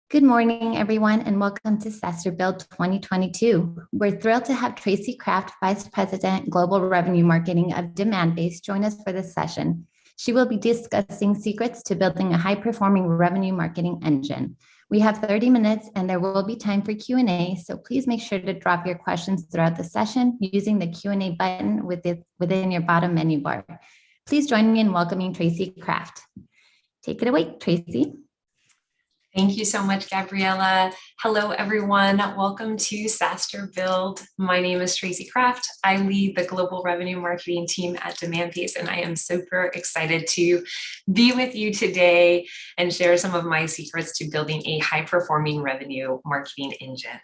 Good morning, everyone, and welcome to SaaStr Build 2022. We're thrilled to have Tracy Kraft, Vice President, Global Revenue Marketing of Demandbase, join us for this session. She will be discussing secrets to building a high-performing revenue marketing engine. We have 30 minutes and there will be time for Q&A, so please make sure to drop your questions throughout the session using the Q&A button within your bottom menu bar. Please join me in welcoming Tracy Kraft. Take it away, Tracy. Thank you so much, Gabriella. Hello, everyone. Welcome to SaaStr Build. My name is Tracy Kraft. I lead the global revenue marketing team at Demandbase, and I am super excited to be with you today and share some of my secrets to building a high-performing revenue marketing engine.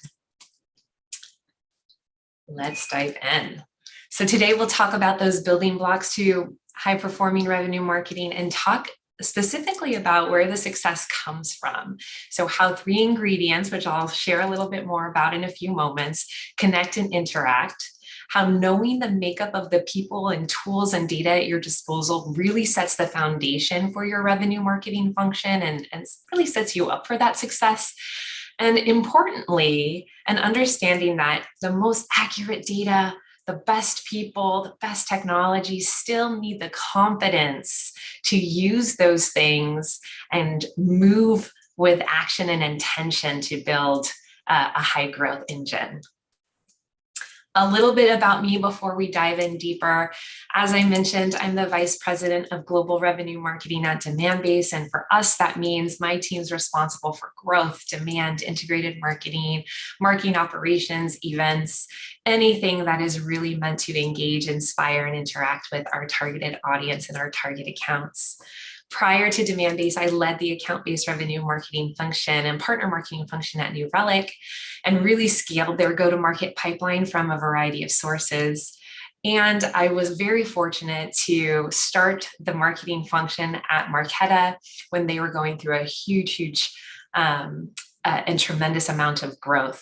Let's dive in. So today we'll talk about those building blocks to high-performing revenue marketing and talk specifically about where the success comes from. So how 3 ingredients, which I'll share a little bit more about in a few moments, connect and interact, how knowing the makeup of the people and tools and data at your disposal really sets the foundation for your revenue marketing function and really sets you up for that success. And importantly, an understanding that the most accurate data, the best people, the best technology still need the confidence to use those things and move with action and intention to build a high growth engine. A little bit about me before we dive in deeper. As I mentioned, I'm the Vice President of Global Revenue Marketing at Demandbase. And for us, that means my team's responsible for growth, demand, integrated marketing, marketing operations, events, anything that is really meant to engage, inspire, and interact with our targeted audience and our target accounts. Prior to Demandbase, I led the account-based revenue marketing function and partner marketing function at New Relic and really scaled their go-to-market pipeline from a variety of sources. And I was very fortunate to start the marketing function at Marqeta when they were going through a huge and tremendous amount of growth.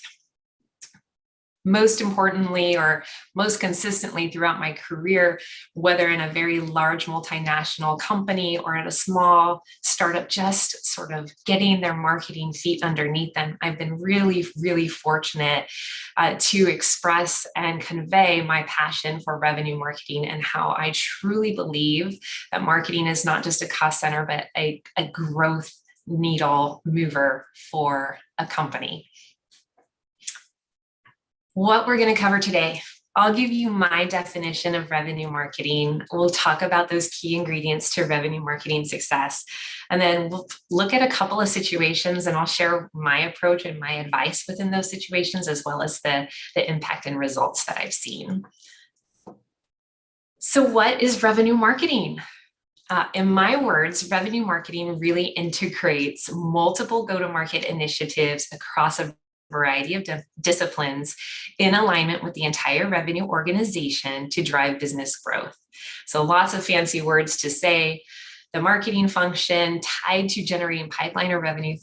Most importantly, or most consistently throughout my career, whether in a very large multinational company or at a small startup, just sort of getting their marketing feet underneath them, I've been really fortunate to express and convey my passion for revenue marketing and how I truly believe that marketing is not just a cost center, but a growth needle mover for a company. What we're going to cover today, I'll give you my definition of revenue marketing. We'll talk about those key ingredients to revenue marketing success. And then we'll look at a couple of situations and I'll share my approach and my advice within those situations, as well as the impact and results that I've seen. So what is revenue marketing? In my words, revenue marketing really integrates multiple go-to-market initiatives across a variety of disciplines in alignment with the entire revenue organization to drive business growth. So lots of fancy words to say. The marketing function tied to generating pipeline or revenue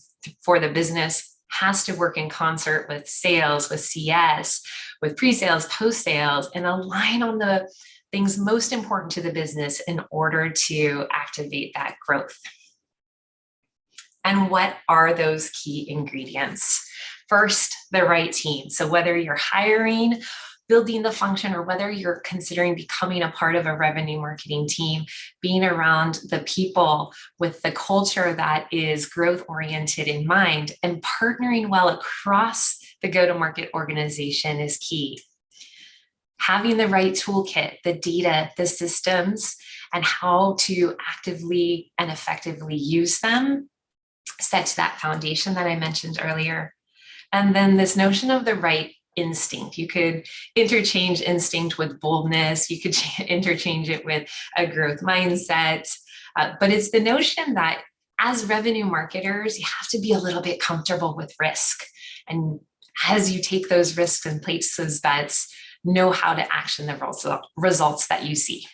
for the business has to work in concert with sales, with CS, with pre-sales, post-sales, and align on the things most important to the business in order to activate that growth. And what are those key ingredients? First, the right team. So whether you're hiring, building the function, or whether you're considering becoming a part of a revenue marketing team, being around the people with the culture that is growth-oriented in mind and partnering well across the go-to-market organization is key. Having the right toolkit, the data, the systems, and how to actively and effectively use them sets that foundation that I mentioned earlier. And then this notion of the right instinct. You could interchange instinct with boldness. You could interchange it with a growth mindset. But it's the notion that as revenue marketers, you have to be a little bit comfortable with risk. And as you take those risks and place those bets, know how to action the results that you see.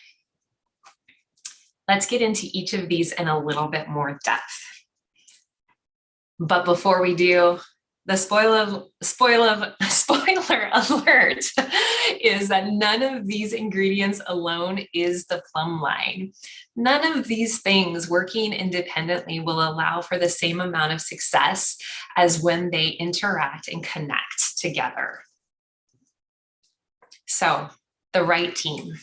Let's get into each of these in a little bit more depth. But before we do, the spoiler spoiler alert is that none of these ingredients alone is the plumb line. None of these things working independently will allow for the same amount of success as when they interact and connect together. So, the right team.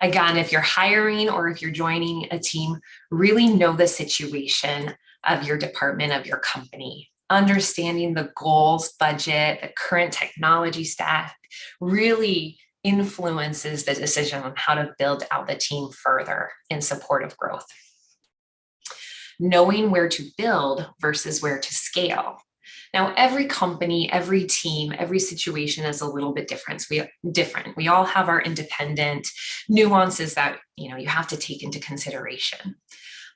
Again, if you're hiring or if you're joining a team, really know the situation of your department, of your company. Understanding the goals, budget, the current technology stack really influences the decision on how to build out the team further in support of growth. Knowing where to build versus where to scale. Now, every company, every team, every situation is a little bit different. We all have our independent nuances that you have to take into consideration.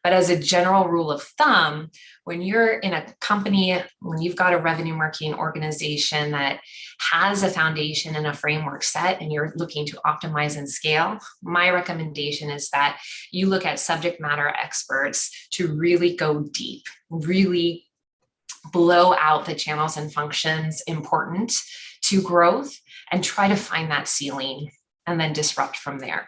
But as a general rule of thumb, when you're in a company, when you've got a revenue marketing organization that has a foundation and a framework set, and you're looking to optimize and scale, my recommendation is that you look at subject matter experts to really go deep, really blow out the channels and functions important to growth and try to find that ceiling and then disrupt from there.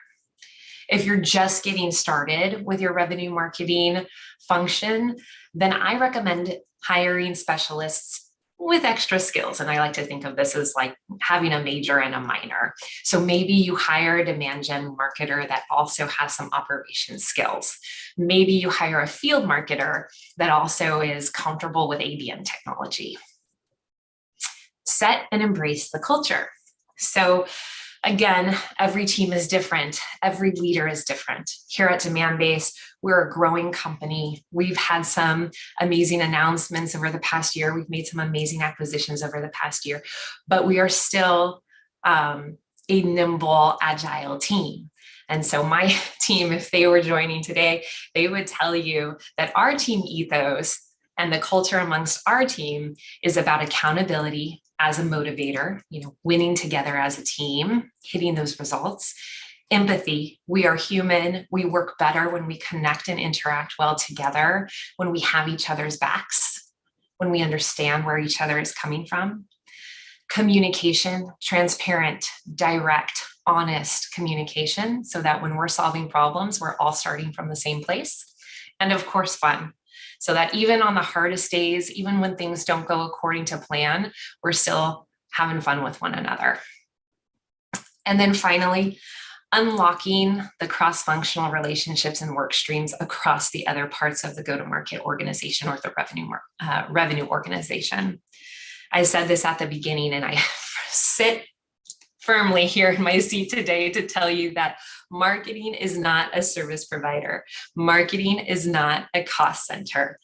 If you're just getting started with your revenue marketing function, then I recommend hiring specialists with extra skills. And I like to think of this as like having a major and a minor. So maybe you hire a demand gen marketer that also has some operations skills. Maybe you hire a field marketer that also is comfortable with ABM technology. Set and embrace the culture. So again, every team is different. Every leader is different. Here at Demandbase, we're a growing company. We've had some amazing announcements over the past year. We've made some amazing acquisitions over the past year, but we are still a nimble, agile team. And so my team, if they were joining today, they would tell you that our team ethos and the culture amongst our team is about accountability as a motivator, winning together as a team, hitting those results. Empathy, we are human. We work better when we connect and interact well together, when we have each other's backs, when we understand where each other is coming from. Communication, transparent, direct, honest communication, so that when we're solving problems, we're all starting from the same place. And of course, fun. So that even on the hardest days, even when things don't go according to plan, we're still having fun with one another. And then finally, unlocking the cross-functional relationships and work streams across the other parts of the go-to-market organization or the revenue organization. I said this at the beginning, and I sit firmly here in my seat today to tell you that marketing is not a service provider. Marketing is not a cost center.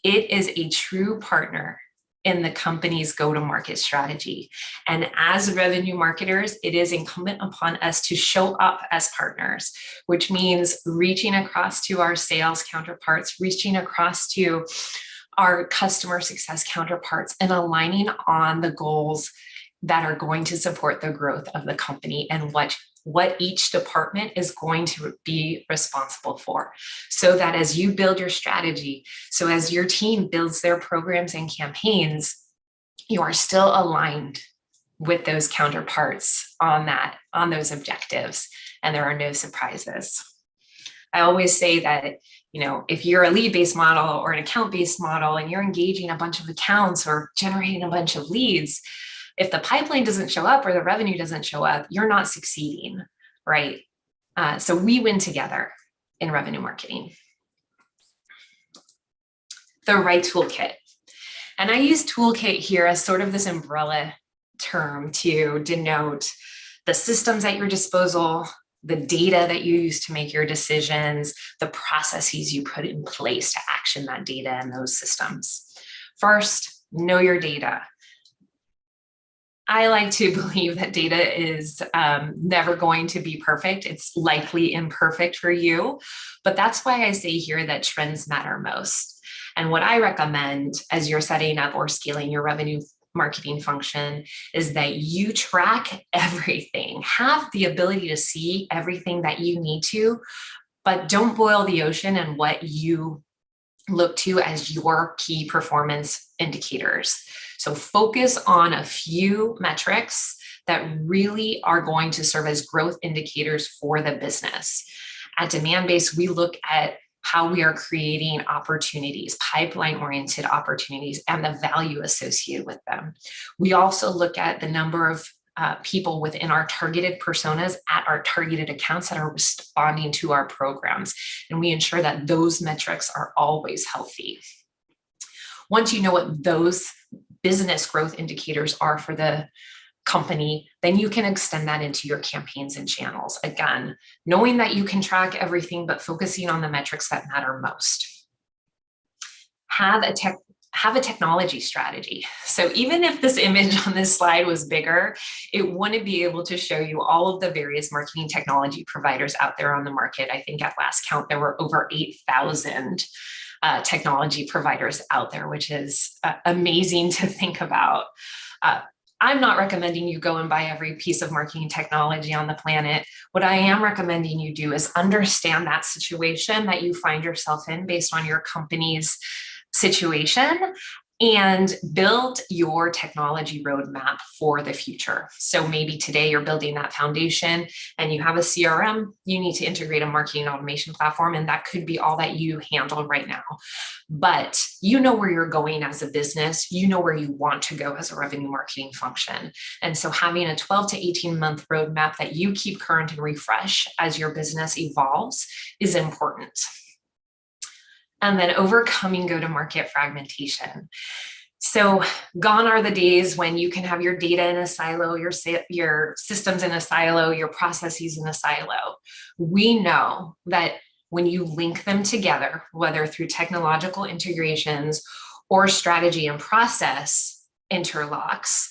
It is a true partner in the company's go-to-market strategy. And as revenue marketers, it is incumbent upon us to show up as partners, which means reaching across to our sales counterparts, reaching across to our customer success counterparts, and aligning on the goals that are going to support the growth of the company and what each department is going to be responsible for. So that as you build your strategy, so as your team builds their programs and campaigns, you are still aligned with those counterparts on those objectives, and there are no surprises. I always say that, if you're a lead-based model or an account-based model and you're engaging a bunch of accounts or generating a bunch of leads, if the pipeline doesn't show up or the revenue doesn't show up, you're not succeeding, right? So we win together in revenue marketing. The Right Toolkit. And I use toolkit here as sort of this umbrella term to denote the systems at your disposal, the data that you use to make your decisions, the processes you put in place to action that data and those systems. First, know your data. I like to believe that data is never going to be perfect. It's likely imperfect for you, but that's why I say here that trends matter most. And what I recommend as you're setting up or scaling your revenue marketing function is that you track everything, have the ability to see everything that you need to, but don't boil the ocean in what you look to as your key performance indicators. So focus on a few metrics that really are going to serve as growth indicators for the business. At Demandbase, we look at how we are creating opportunities, pipeline-oriented opportunities, and the value associated with them. We also look at the number of people within our targeted personas at our targeted accounts that are responding to our programs. And we ensure that those metrics are always healthy. Once you know what those business growth indicators are for the company, then you can extend that into your campaigns and channels. Again, knowing that you can track everything, but focusing on the metrics that matter most. Have a technology strategy. So even if this image on this slide was bigger, it wouldn't be able to show you all of the various marketing technology providers out there on the market. I think at last count, there were over 8,000 technology providers out there, which is amazing to think about. I'm not recommending you go and buy every piece of marketing technology on the planet. What I am recommending you do is understand that situation that you find yourself in based on your company's situation and build your technology roadmap for the future. So maybe today you're building that foundation and you have a CRM, you need to integrate a marketing automation platform, and that could be all that you handle right now. But you know where you're going as a business, you know where you want to go as a revenue marketing function. And so having a 12 to 18 month roadmap that you keep current and refresh as your business evolves is important. And then overcoming go-to-market fragmentation. So gone are the days when you can have your data in a silo, your systems in a silo, your processes in a silo. We know that when you link them together, whether through technological integrations or strategy and process interlocks,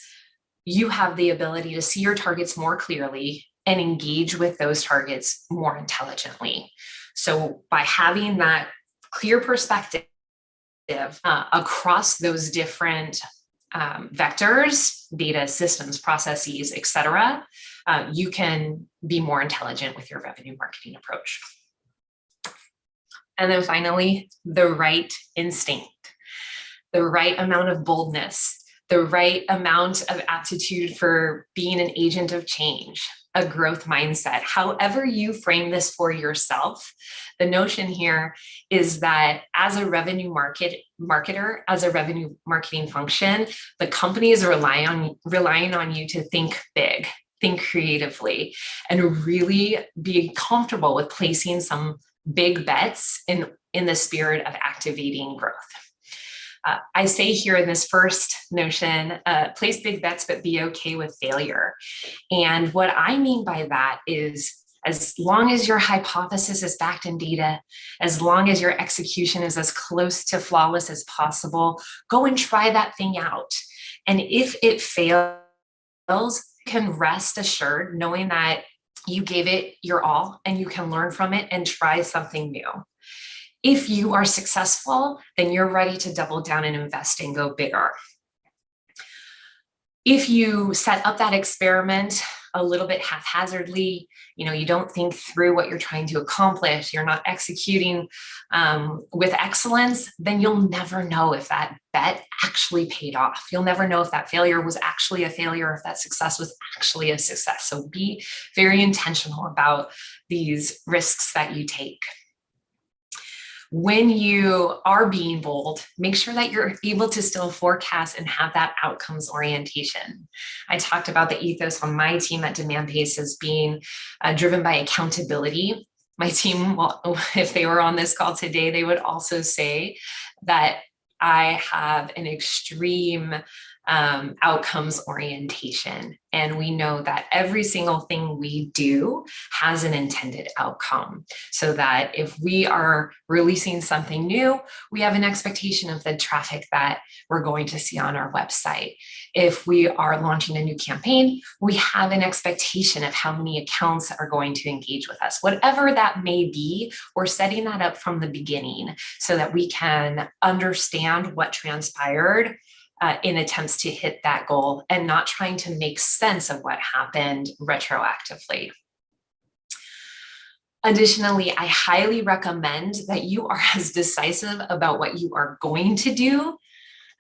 you have the ability to see your targets more clearly and engage with those targets more intelligently. So by having that clear perspective across those different vectors, data, systems, processes, et cetera, you can be more intelligent with your revenue marketing approach. And then finally, the right instinct, the right amount of boldness, the right amount of aptitude for being an agent of change, a growth mindset. However you frame this for yourself, the notion here is that as a revenue marketer, as a revenue marketing function, the company is relying on you to think big, think creatively, and really be comfortable with placing some big bets in the spirit of activating growth. I say here in this first notion, place big bets, but be okay with failure. And what I mean by that is, as long as your hypothesis is backed in data, as long as your execution is as close to flawless as possible, go and try that thing out. And if it fails, you can rest assured knowing that you gave it your all and you can learn from it and try something new. If you are successful, then you're ready to double down and invest and go bigger. If you set up that experiment a little bit haphazardly, you don't think through what you're trying to accomplish, you're not executing with excellence, then you'll never know if that bet actually paid off. You'll never know if that failure was actually a failure, if that success was actually a success. So be very intentional about these risks that you take. When you are being bold, make sure that you're able to still forecast and have that outcomes orientation. I talked about the ethos on my team at Demandbase as being driven by accountability. My team, well, if they were on this call today, they would also say that I have an extreme outcomes orientation. And we know that every single thing we do has an intended outcome. So that if we are releasing something new, we have an expectation of the traffic that we're going to see on our website. If we are launching a new campaign, we have an expectation of how many accounts are going to engage with us. Whatever that may be, we're setting that up from the beginning so that we can understand what transpired in attempts to hit that goal and not trying to make sense of what happened retroactively. Additionally, I highly recommend that you are as decisive about what you are going to do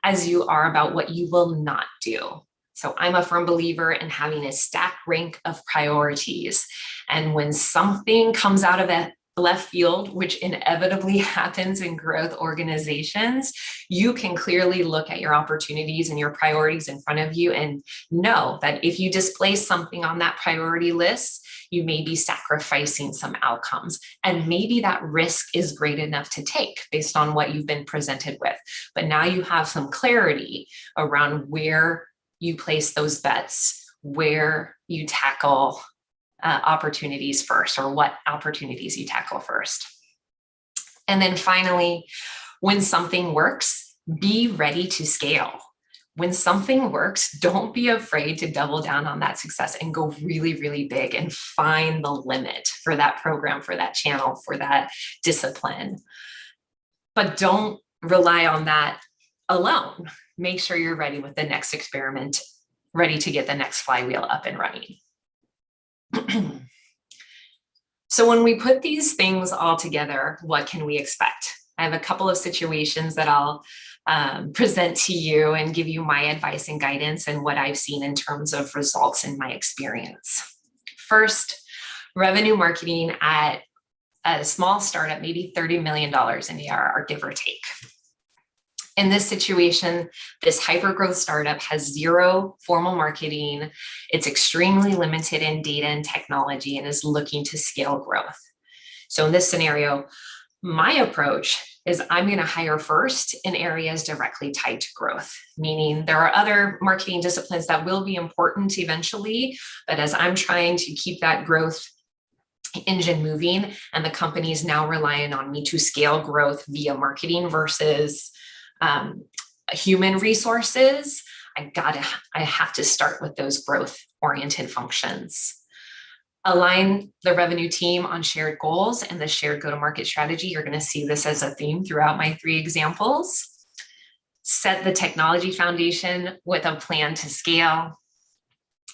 as you are about what you will not do. So I'm a firm believer in having a stack rank of priorities. And when something comes out of it left field, which inevitably happens in growth organizations, you can clearly look at your opportunities and your priorities in front of you and know that if you displace something on that priority list, you may be sacrificing some outcomes. And maybe that risk is great enough to take based on what you've been presented with. But now you have some clarity around where you place those bets, where you tackle opportunities first, or what opportunities you tackle first. And then finally, when something works, be ready to scale. When something works, don't be afraid to double down on that success and go really, really big and find the limit for that program, for that channel, for that discipline. But don't rely on that alone. Make sure you're ready with the next experiment, ready to get the next flywheel up and running. So when we put these things all together, what can we expect? I have a couple of situations that I'll present to you and give you my advice and guidance and what I've seen in terms of results in my experience. First, revenue marketing at a small startup, maybe $30 million in ARR, give or take. In this situation, this hyper-growth startup has zero formal marketing. It's extremely limited in data and technology and is looking to scale growth. So in this scenario, my approach is I'm going to hire first in areas directly tied to growth, meaning there are other marketing disciplines that will be important eventually, but as I'm trying to keep that growth engine moving and the company is now relying on me to scale growth via marketing versus human resources, I have to start with those growth oriented functions. Align the revenue team on shared goals and the shared go-to-market strategy. You're going to see this as a theme throughout my 3 examples. Set the technology foundation with a plan to scale.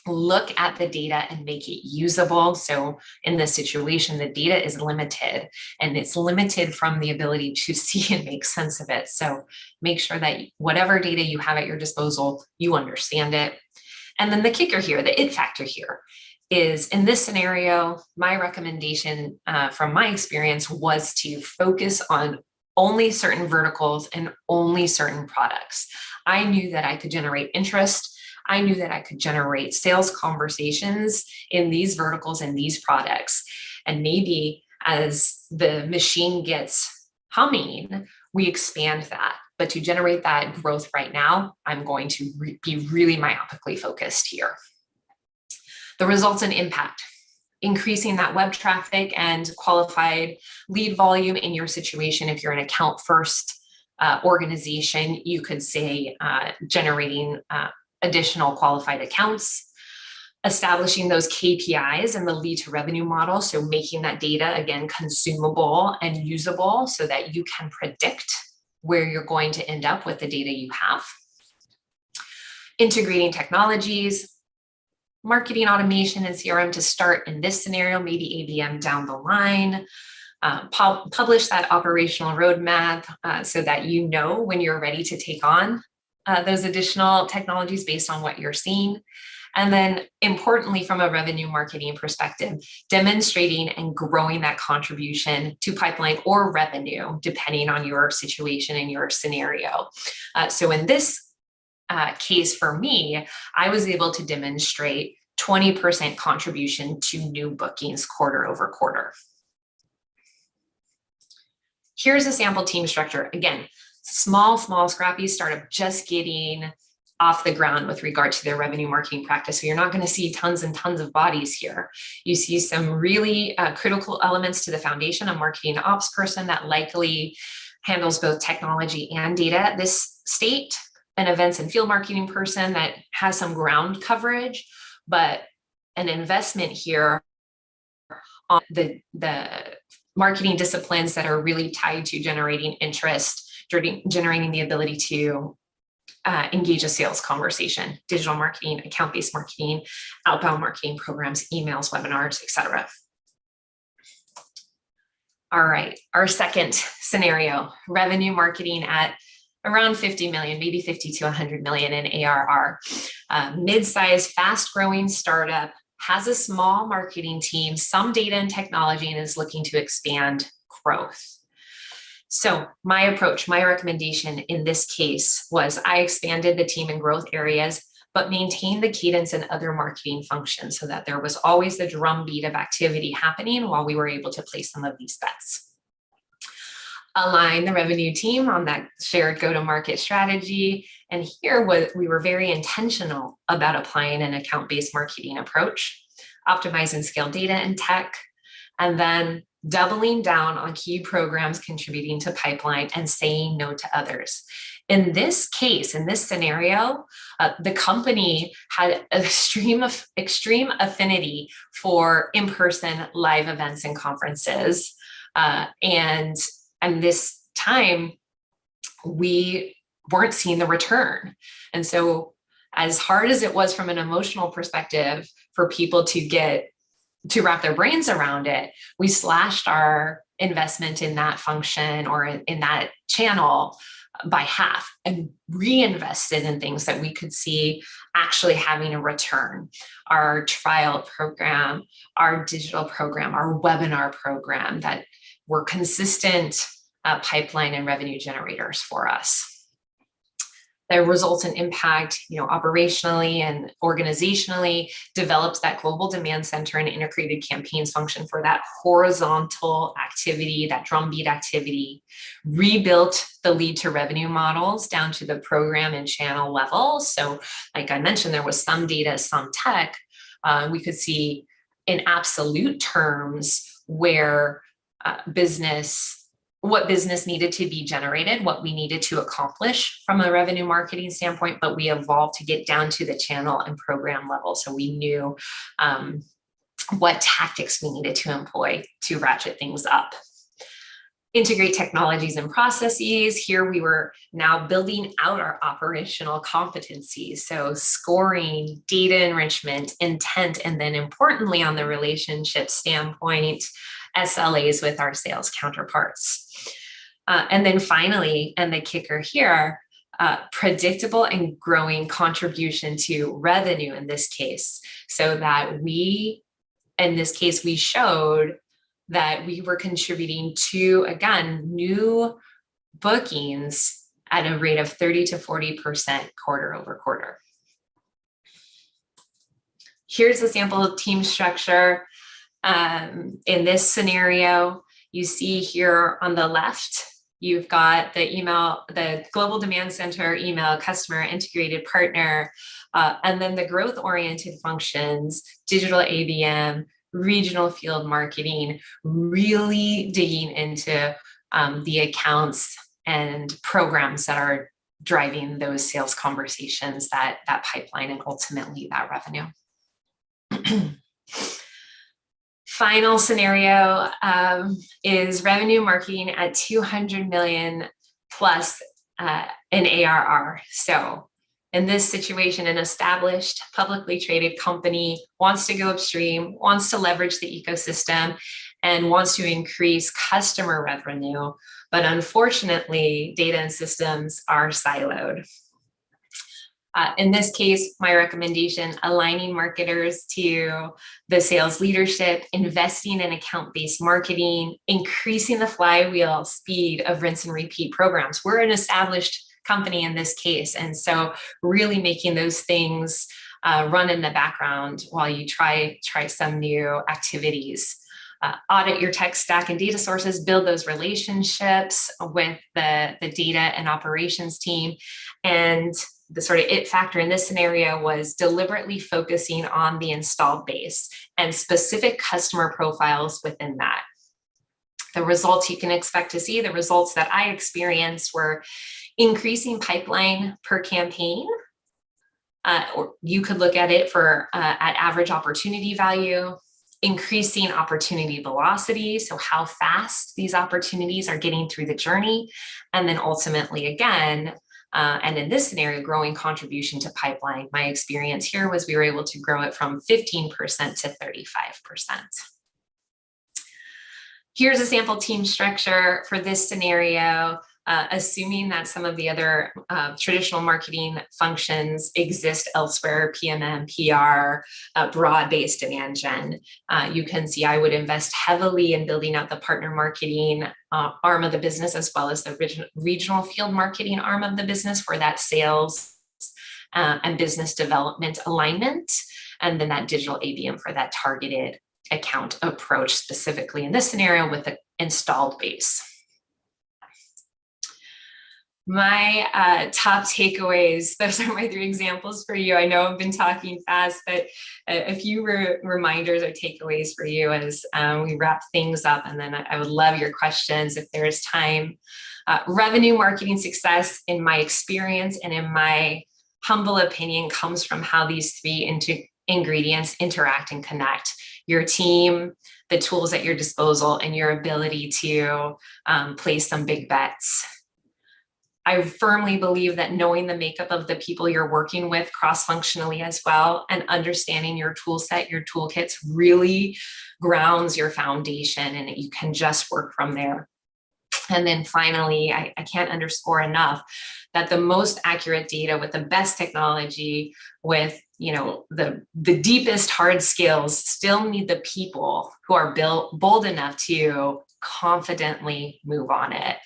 Look at the data and make it usable. So in this situation, the data is limited and it's limited from the ability to see and make sense of it. So make sure that whatever data you have at your disposal, you understand it. And then the kicker here, the it factor here is in this scenario, my recommendation from my experience was to focus on only certain verticals and only certain products. I knew that I could generate interest. I knew that I could generate sales conversations in these verticals and these products. And maybe as the machine gets humming, we expand that. But to generate that growth right now, I'm going to be really myopically focused here. The results and impact. Increasing that web traffic and qualified lead volume in your situation. If you're an account first organization, you could say generating additional qualified accounts, establishing those KPIs and the lead to revenue model. So making that data, again, consumable and usable so that you can predict where you're going to end up with the data you have. Integrating technologies, marketing automation and CRM to start in this scenario, maybe ABM down the line. Publish that operational roadmap so that you know when you're ready to take on those additional technologies based on what you're seeing. And then importantly, from a revenue marketing perspective, demonstrating and growing that contribution to pipeline or revenue, depending on your situation and your scenario. So in this case for me, I was able to demonstrate 20% contribution to new bookings quarter over quarter. Here's a sample team structure. Again, small, scrappy startup just getting off the ground with regard to their revenue marketing practice. So you're not going to see tons and tons of bodies here. You see some really critical elements to the foundation, a marketing ops person that likely handles both technology and data at this state, an events and field marketing person that has some ground coverage, but an investment here on the marketing disciplines that are really tied to generating interest, generating the ability to engage a sales conversation, digital marketing, account-based marketing, outbound marketing programs, emails, webinars, etc. All right, our second scenario, revenue marketing at around 50 million, maybe 50 to 100 million in ARR. Mid-sized, fast-growing startup, has a small marketing team, some data and technology, and is looking to expand growth. So my approach, my recommendation in this case was I expanded the team in growth areas, but maintained the cadence in other marketing functions so that there was always the drumbeat of activity happening while we were able to place some of these bets. Align the revenue team on that shared go-to-market strategy. And here we were very intentional about applying an account-based marketing approach, optimize and scale data and tech, and then doubling down on key programs contributing to pipeline and saying no to others. In this case, in this scenario, the company had extreme affinity for in-person live events and conferences. And this time, we weren't seeing the return. And so as hard as it was from an emotional perspective for people to wrap their brains around it, we slashed our investment in that function or in that channel by half and reinvested in things that we could see actually having a return. Our trial program, our digital program, our webinar program that were consistent pipeline and revenue generators for us. The results and impact, operationally and organizationally, developed that global demand center and integrated campaigns function for that horizontal activity, that drumbeat activity, rebuilt the lead to revenue models down to the program and channel level. So like I mentioned, there was some data, some tech. We could see in absolute terms where what business needed to be generated, what we needed to accomplish from a revenue marketing standpoint, but we evolved to get down to the channel and program level. So we knew what tactics we needed to employ to ratchet things up. Integrate technologies and processes. Here we were now building out our operational competencies. So scoring, data enrichment, intent, and then importantly on the relationship standpoint, SLAs with our sales counterparts. And then finally, and the kicker here, predictable and growing contribution to revenue in this case, so that we showed that we were contributing to, again, new bookings at a rate of 30 to 40% quarter over quarter. Here's a sample of team structure. In this scenario, you see here on the left, you've got the global demand center, email, customer, integrated partner, and then the growth-oriented functions, digital ABM, regional field marketing, really digging into the accounts and programs that are driving those sales conversations, that pipeline, and ultimately that revenue. Final scenario is revenue marketing at 200 million plus in ARR. So in this situation, an established publicly traded company wants to go upstream, wants to leverage the ecosystem, and wants to increase customer revenue. But unfortunately, data and systems are siloed. In this case, my recommendation, aligning marketers to the sales leadership, investing in account-based marketing, increasing the flywheel speed of rinse and repeat programs. We're an established company in this case. And so really making those things run in the background while you try some new activities. Audit your tech stack and data sources, build those relationships with the data and operations team. And the sort of it factor in this scenario was deliberately focusing on the installed base and specific customer profiles within that. The results you can expect to see, the results that I experienced were increasing pipeline per campaign. Or you could look at it at average opportunity value, increasing opportunity velocity, so how fast these opportunities are getting through the journey, and then ultimately again, and in this scenario, growing contribution to pipeline. My experience here was we were able to grow it from 15% to 35%. Here's a sample team structure for this scenario, assuming that some of the other traditional marketing functions exist elsewhere, PMM, PR, broad-based demand gen. You can see I would invest heavily in building out the partner marketing arm of the business, as well as the regional field marketing arm of the business for that sales and business development alignment, and then that digital ABM for that targeted account approach, specifically in this scenario with the installed base. My top takeaways, those are my 3 examples for you. I know I've been talking fast, but a few reminders or takeaways for you as we wrap things up, and then I would love your questions if there's time. Revenue marketing success, in my experience and in my humble opinion, comes from how these 3 ingredients interact and connect: your team, the tools at your disposal, and your ability to place some big bets. I firmly believe that knowing the makeup of the people you're working with cross-functionally as well, and understanding your tool set, your toolkits, really grounds your foundation, and you can just work from there. And then finally, I can't underscore enough that the most accurate data with the best technology, with the deepest hard skills, still need the people who are bold enough to confidently move on it.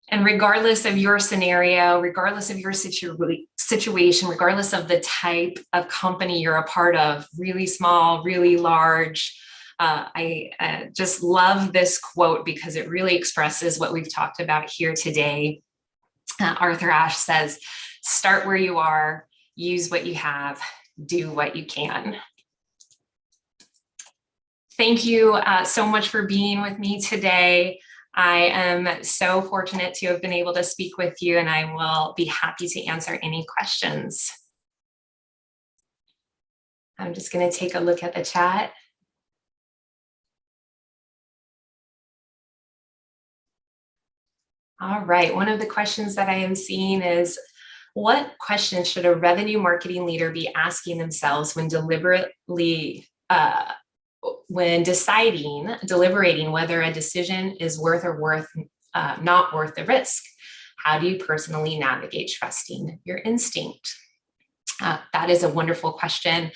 And regardless of your scenario, regardless of your situation, regardless of the type of company you're a part of, really small, really large, I just love this quote because it really expresses what we've talked about here today. Arthur Ashe says, "Start where you are, use what you have, do what you can." Thank you so much for being with me today. I am so fortunate to have been able to speak with you, and I will be happy to answer any questions. I'm just going to take a look at the chat. All right, one of the questions that I am seeing is, what questions should a revenue marketing leader be asking themselves when deliberating whether a decision is worth or not worth the risk? How do you personally navigate trusting your instinct? That is a wonderful question.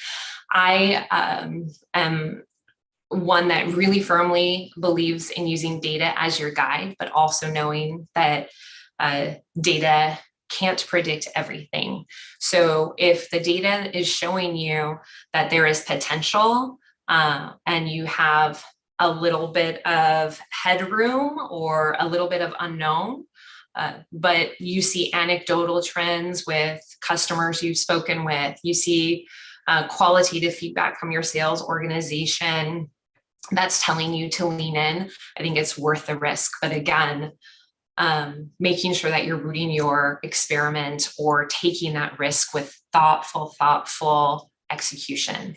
I am one that really firmly believes in using data as your guide, but also knowing that data can't predict everything. So if the data is showing you that there is potential, and you have a little bit of headroom or a little bit of unknown, but you see anecdotal trends with customers you've spoken with, you see qualitative feedback from your sales organization that's telling you to lean in, I think it's worth the risk. But again, making sure that you're rooting your experiment or taking that risk with thoughtful execution.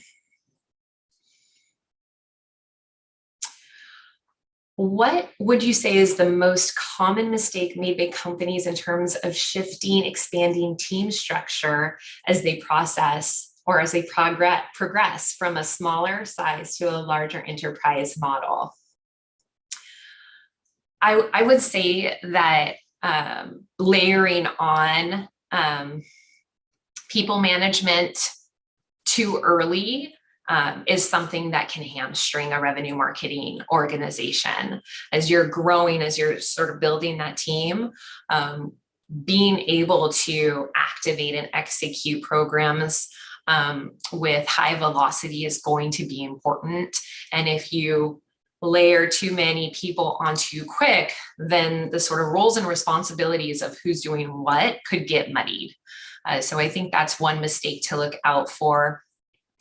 What would you say is the most common mistake made by companies in terms of expanding team structure as they process or as they progress from a smaller size to a larger enterprise model? I would say that layering on people management too early is something that can hamstring a revenue marketing organization. As you're growing, as you're sort of building that team, being able to activate and execute programs with high velocity is going to be important. And if you layer too many people on too quick, then the sort of roles and responsibilities of who's doing what could get muddied. So I think that's one mistake to look out for.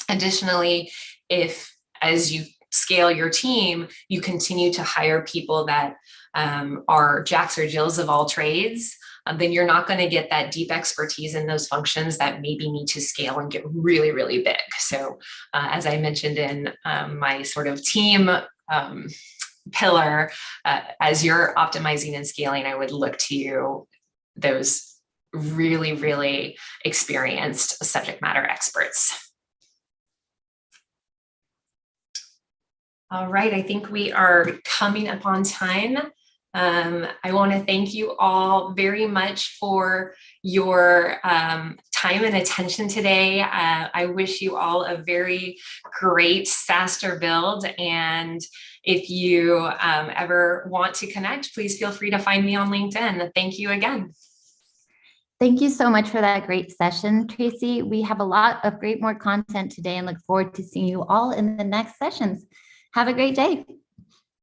Additionally, if as you scale your team, you continue to hire people that are jacks or jills of all trades, then you're not going to get that deep expertise in those functions that maybe need to scale and get really, really big. So as I mentioned in my sort of team pillar, as you're optimizing and scaling, I would look to those really, really experienced subject matter experts. All right, I think we are coming up on time. I want to thank you all very much for your time and attention today. I wish you all a very great SaaStr build. And if you ever want to connect, please feel free to find me on LinkedIn. Thank you again. Thank you so much for that great session, Tracy. We have a lot of more content today and look forward to seeing you all in the next sessions. Have a great day.